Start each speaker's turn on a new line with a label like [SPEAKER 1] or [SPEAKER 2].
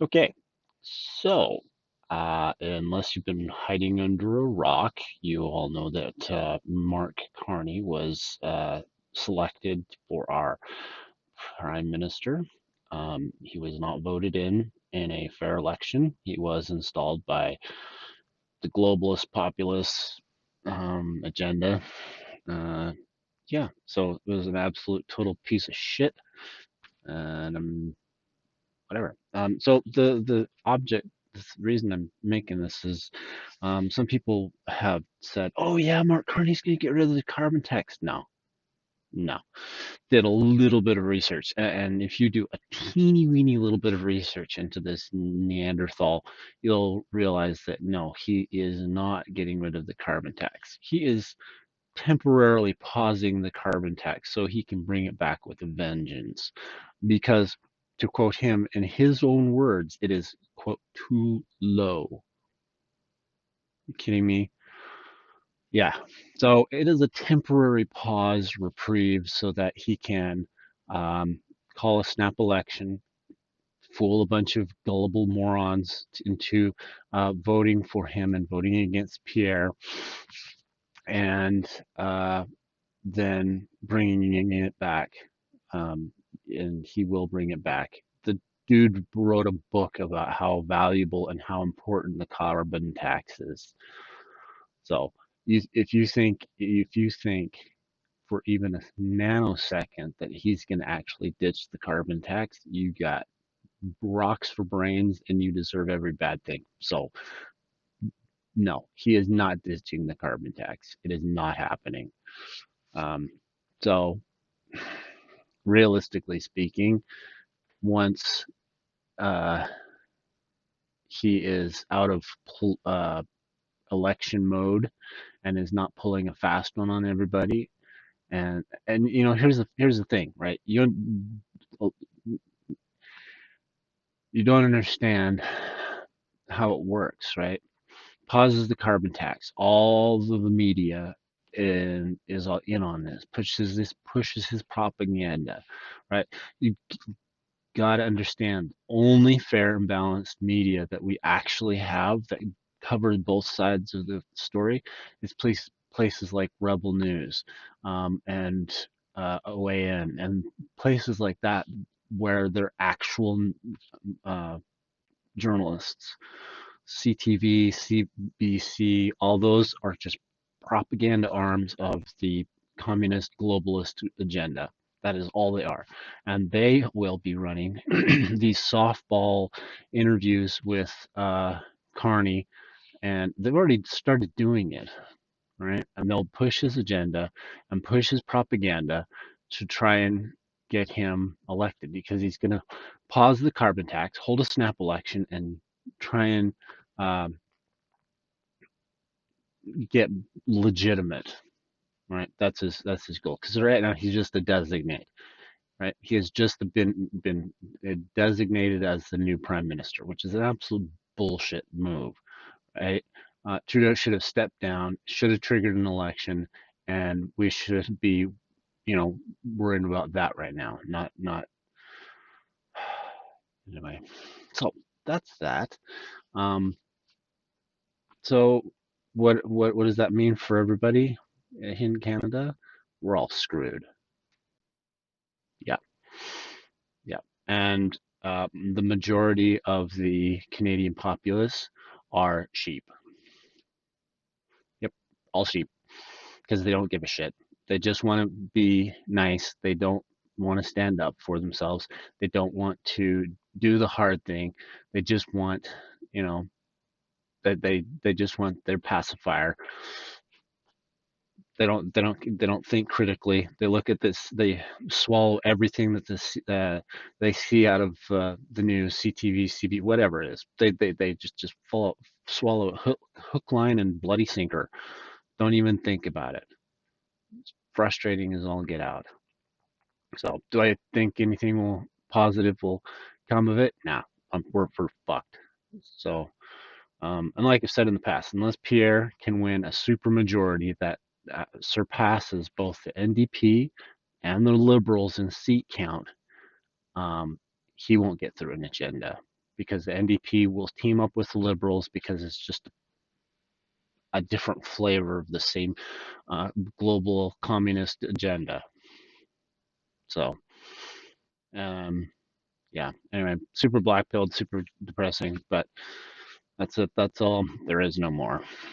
[SPEAKER 1] Okay, so unless you've been hiding under a rock, you all know that Mark Carney was selected for our prime minister. He was not voted in a fair election. He was installed by the globalist populist agenda. Uh, yeah, so it was an absolute total piece of shit, and whatever. So the object, the reason I'm making this is, some people have said, "Oh yeah, Mark Carney's gonna get rid of the carbon tax." No, no. Did a little bit of research, and if you do a teeny weeny little bit of research into this Neanderthal, you'll realize that no, he is not getting rid of the carbon tax. He is temporarily pausing the carbon tax so he can bring it back with a vengeance. Because, to quote him in his own words, it is, quote, too low. You kidding me? Yeah. So it is a temporary pause, reprieve, so that he can um, call a snap election, fool a bunch of gullible morons into voting for him and voting against Pierre, and then bringing it back. Um, and he will bring it back. The dude wrote a book about how valuable and how important the carbon tax is. So if you think for even a nanosecond that he's going to actually ditch the carbon tax, you got rocks for brains and you deserve every bad thing. So no, he is not ditching the carbon tax. It is not happening. Um, so realistically speaking, once uh, he is out of election mode and is not pulling a fast one on everybody, and here's the thing, right? You don't understand how it works, right? Pauses the carbon tax. All of the media is all in on this, pushes his propaganda, right? You got to understand, only fair and balanced media that we actually have that cover both sides of the story is places like Rebel News, and OAN, and places like that where they're actual uh, journalists. CTV, CBC, all those are just propaganda arms of the communist globalist agenda. That is all they are. And they will be running these softball interviews with Carney, and they've already started doing it, right? And they'll push his agenda and push his propaganda to try and get him elected, because he's going to pause the carbon tax, hold a snap election, and try and um, get legitimate, right? That's his goal. Because right now he's just a designate, right? He has just been designated as the new prime minister, which is an absolute bullshit move, right? Trudeau should have stepped down, should have triggered an election, and we should be, worrying about that right now, not anyway. So that's that. Um, so what does that mean for everybody in Canada? We're all screwed. Yeah, yeah. And the majority of the Canadian populace are sheep. Yep, all sheep, because they don't give a shit. They just want to be nice. They don't want to stand up for themselves. They don't want to do the hard thing. They just want, you know, they just want their pacifier. They don't think critically. They look at this. They swallow everything that they see out of the news, CTV, CB, whatever it is. They just swallow it hook, line, and bloody sinker. Don't even think about it. It's frustrating as all get out. So, do I think anything positive will come of it? Nah, we're fucked. So, and like I've said in the past, unless Pierre can win a supermajority that surpasses both the NDP and the Liberals in seat count, he won't get through an agenda, because the NDP will team up with the Liberals because it's just a different flavor of the same global communist agenda. So, um, yeah. Anyway, super black pilled, super depressing, but that's it. That's all. There is no more.